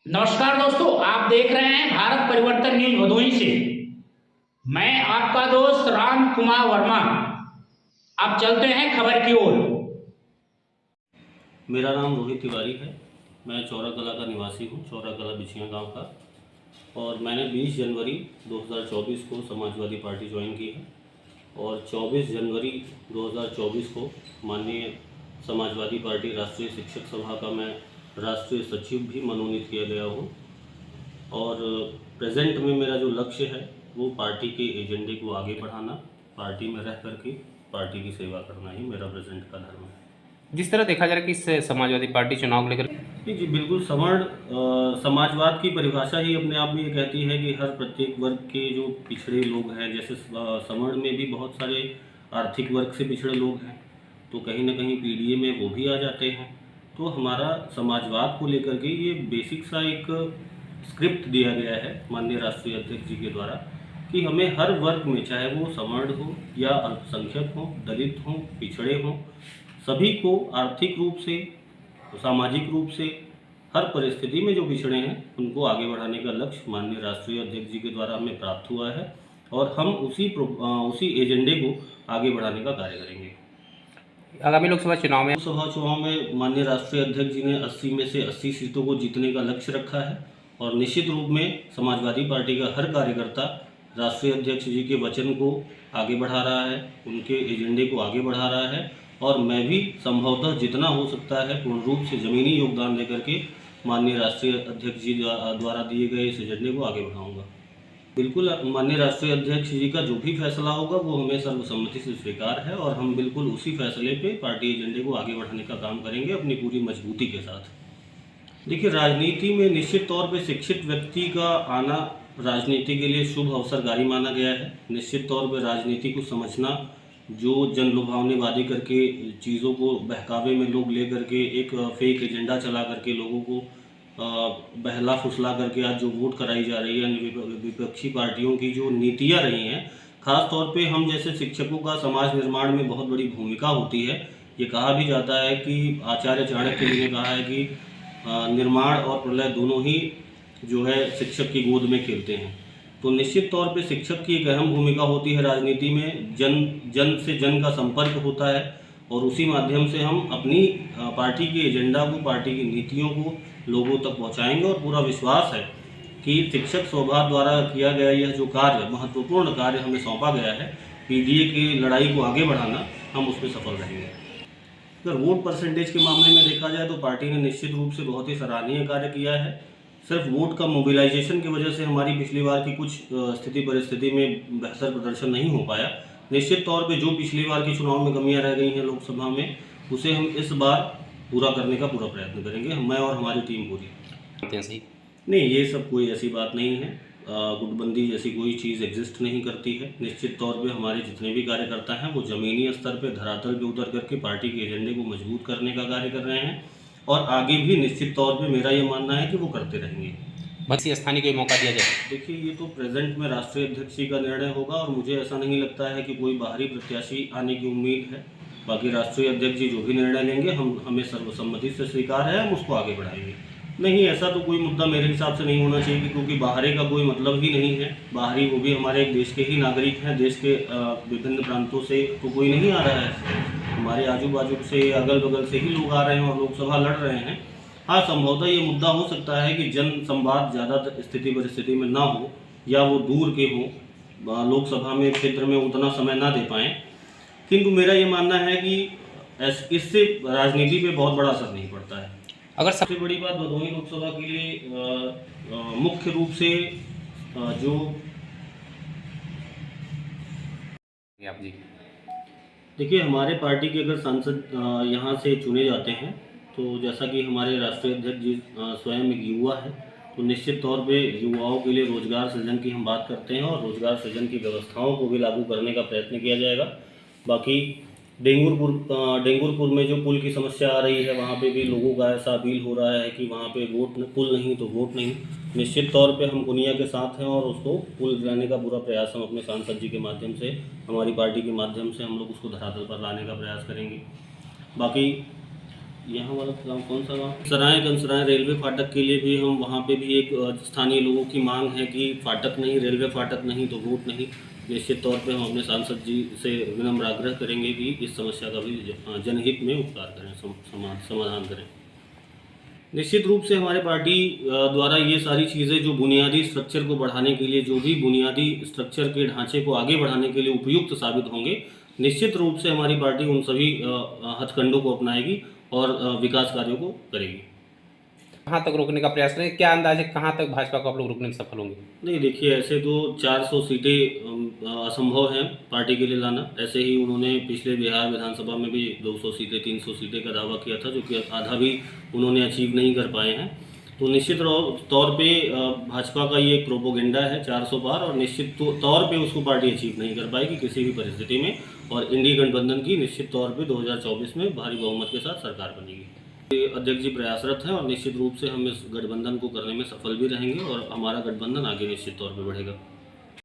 नमस्कार दोस्तों, आप देख रहे हैं भारत परिवर्तन न्यूज भदोही से। मैं आपका दोस्त राम कुमार वर्मा। अब चलते हैं खबर की ओर। मेरा नाम रोहित तिवारी है। मैं चौरा कला का निवासी हूँ, चौरा कला बिछिया गांव का। और मैंने 20 जनवरी 2024 को समाजवादी पार्टी ज्वाइन की है और 24 जनवरी 2024 को माननीय समाजवादी पार्टी राष्ट्रीय शिक्षक सभा का मैं राष्ट्रीय सचिव भी मनोनीत किया गया हूँ। और प्रेजेंट में मेरा जो लक्ष्य है वो पार्टी के एजेंडे को आगे बढ़ाना, पार्टी में रह करके पार्टी की सेवा करना ही मेरा प्रेजेंट का धर्म है। जिस तरह देखा जा रहा है कि इस समाजवादी पार्टी चुनाव को लेकर जी बिल्कुल। समाजवाद की परिभाषा ही अपने आप में ये कहती है कि हर प्रत्येक वर्ग के जो पिछड़े लोग हैं, जैसे समाज में भी बहुत सारे आर्थिक वर्ग से पिछड़े लोग हैं, तो कहीं ना कहीं पीडीए में वो भी आ जाते हैं। तो हमारा समाजवाद को लेकर के ये बेसिक सा एक स्क्रिप्ट दिया गया है माननीय राष्ट्रीय अध्यक्ष जी के द्वारा कि हमें हर वर्ग में, चाहे वो सवर्ण हो या अल्पसंख्यक हो, दलित हो, पिछड़े हों, सभी को आर्थिक रूप से, सामाजिक रूप से, हर परिस्थिति में जो पिछड़े हैं उनको आगे बढ़ाने का लक्ष्य माननीय राष्ट्रीय अध्यक्ष जी के द्वारा हमें प्राप्त हुआ है और हम उसी एजेंडे को आगे बढ़ाने का कार्य करेंगे। आगामी लोकसभा चुनाव में माननीय राष्ट्रीय अध्यक्ष जी ने 80 में से 80 सीटों को जीतने का लक्ष्य रखा है और निश्चित रूप में समाजवादी पार्टी का हर कार्यकर्ता राष्ट्रीय अध्यक्ष जी के वचन को आगे बढ़ा रहा है, उनके एजेंडे को आगे बढ़ा रहा है और मैं भी संभवतः जितना हो सकता है पूर्ण रूप से ज़मीनी योगदान देकर के माननीय राष्ट्रीय अध्यक्ष जी द्वारा दिए गए इस एजेंडे को आगे बढ़ाऊंगा। बिल्कुल, माननीय राष्ट्रीय अध्यक्ष जी का जो भी फैसला होगा वो हमें सर्वसम्मति से स्वीकार है और हम बिल्कुल उसी फैसले पे पार्टी एजेंडे को आगे बढ़ाने का काम करेंगे अपनी पूरी मजबूती के साथ। देखिए, राजनीति में निश्चित तौर पे शिक्षित व्यक्ति का आना राजनीति के लिए शुभ अवसरकारी माना गया है। निश्चित तौर पे राजनीति को समझना, जो जन लुभावने वादी करके चीज़ों को बहकावे में लोग ले करके एक फेक एजेंडा चला करके लोगों को बहला फुसला करके आज जो वोट कराई जा रही है, विपक्षी पार्टियों की जो नीतियाँ रही हैं, खास तौर पे हम जैसे शिक्षकों का समाज निर्माण में बहुत बड़ी भूमिका होती है। ये कहा भी जाता है कि आचार्य चाणक्य जी ने कहा है कि निर्माण और प्रलय दोनों ही जो है शिक्षक की गोद में खेलते हैं। तो निश्चित तौर पे शिक्षक की एक अहम भूमिका होती है राजनीति में। जन से जन का संपर्क होता है और उसी माध्यम से हम अपनी पार्टी के एजेंडा को, पार्टी की नीतियों को लोगों तक पहुंचाएंगे और पूरा विश्वास है कि शिक्षक सभा द्वारा किया गया यह जो कार्य, महत्वपूर्ण कार्य हमें सौंपा गया है, पीडीए की लड़ाई को आगे बढ़ाना, हम उसमें सफल रहेंगे। अगर वोट परसेंटेज के मामले में देखा जाए तो पार्टी ने निश्चित रूप से बहुत ही सराहनीय कार्य किया है। सिर्फ वोट का मोबिलाइजेशन की वजह से हमारी पिछली बार की कुछ स्थिति परिस्थिति में बेहतर प्रदर्शन नहीं हो पाया। निश्चित तौर पे जो पिछली बार के चुनाव में कमियां रह गई हैं लोकसभा में, उसे हम इस बार पूरा करने का पूरा प्रयत्न करेंगे, मैं और हमारी टीम पूरी। नहीं, ये सब कोई ऐसी बात नहीं है। गुटबंदी जैसी कोई चीज़ एग्जिस्ट नहीं करती है। निश्चित तौर पे हमारे जितने भी कार्यकर्ता हैं वो ज़मीनी स्तर पे, धरातल पे उतर करके पार्टी के एजेंडे को मजबूत करने का कार्य कर रहे हैं और आगे भी निश्चित तौर पे मेरा ये मानना है कि वो करते रहेंगे। बसी स्थानीय को मौका दिया जाए। देखिए, ये तो प्रेजेंट में राष्ट्रीय अध्यक्ष जी का निर्णय होगा और मुझे ऐसा नहीं लगता है कि कोई बाहरी प्रत्याशी आने की उम्मीद है। बाकी राष्ट्रीय अध्यक्ष जी जो भी निर्णय लेंगे हमें सर्वसम्मति से स्वीकार है, हम उसको आगे बढ़ाएंगे। नहीं, ऐसा तो कोई मुद्दा मेरे हिसाब से नहीं होना चाहिए क्योंकि बाहरी का कोई मतलब ही नहीं है। बाहरी वो भी हमारे देश के ही नागरिक हैं, देश के विभिन्न प्रांतों से तो कोई नहीं आ रहा है, हमारे आजू बाजू से, अगल बगल से ही लोग आ रहे हैं और लोकसभा लड़ रहे हैं। हाँ, संभवतः ये मुद्दा हो सकता है कि जन संवाद ज़्यादा स्थिति परिस्थिति में ना हो या वो दूर के हों, लोकसभा में क्षेत्र में उतना समय ना दे पाएँ, किंतु मेरा ये मानना है कि इससे राजनीति पे बहुत बड़ा असर नहीं पड़ता है। अगर सबसे बड़ी बात भदोही लोकसभा के लिए मुख्य रूप से जो आप जी देखिए, हमारे पार्टी के अगर सांसद यहाँ से चुने जाते हैं तो जैसा कि हमारे राष्ट्रीय अध्यक्ष जी स्वयं एक युवा है, तो निश्चित तौर पे युवाओं के लिए रोजगार सृजन की हम बात करते हैं और रोजगार सृजन की व्यवस्थाओं को भी लागू करने का प्रयत्न किया जाएगा। बाकी डेंगुरपुर में जो पुल की समस्या आ रही है, वहाँ पे भी लोगों का ऐसा अपील हो रहा है कि वहाँ पे पुल नहीं तो वोट नहीं। निश्चित तौर पे हम कुनिया के साथ हैं और उसको पुल दिलाने का पूरा प्रयास हम अपने सांसद जी के माध्यम से, हमारी पार्टी के माध्यम से हम लोग उसको धरातल पर लाने का प्रयास करेंगे। बाकी यहाँ वाला गाँव कौन सा गाँव? सराय कंसराय रेलवे फाटक के लिए भी हम वहाँ पे भी एक स्थानीय लोगों की मांग है कि फाटक नहीं, रेलवे फाटक नहीं तो वोट नहीं। निश्चित तौर पे हम अपने सांसद जी से विनम्र आग्रह करेंगे कि इस समस्या का भी जनहित में उपकार करें, समाधान करें। निश्चित रूप से हमारे पार्टी द्वारा ये सारी चीज़ें जो बुनियादी स्ट्रक्चर को बढ़ाने के लिए, जो भी बुनियादी स्ट्रक्चर के ढांचे को आगे बढ़ाने के लिए उपयुक्त साबित होंगे, निश्चित रूप से हमारी पार्टी उन सभी हथकंडों को अपनाएगी और विकास कार्यों को करेगी। कहाँ तक रोकने का प्रयास करेंगे, क्या अंदाज है कहाँ तक भाजपा को आप लोग रोकने में सफल होंगे? नहीं, देखिए, ऐसे तो 400 सीटें असंभव हैं पार्टी के लिए लाना। ऐसे ही उन्होंने पिछले बिहार विधानसभा में भी 200 सीटें 300 सीटें का दावा किया था, जो कि आधा भी उन्होंने अचीव नहीं कर पाए हैं। तो निश्चित तौर पे भाजपा का ये एक प्रोपोगेंडा है 400 पार, और निश्चित तौर पे उसको पार्टी अचीव नहीं कर पाएगी किसी भी परिस्थिति में। और इंडी गठबंधन की निश्चित तौर पे 2024 में भारी बहुमत के साथ सरकार बनेगी। अध्यक्ष जी प्रयासरत हैं और निश्चित रूप से हम इस गठबंधन को करने में सफल भी रहेंगे और हमारा गठबंधन आगे निश्चित तौर पे बढ़ेगा।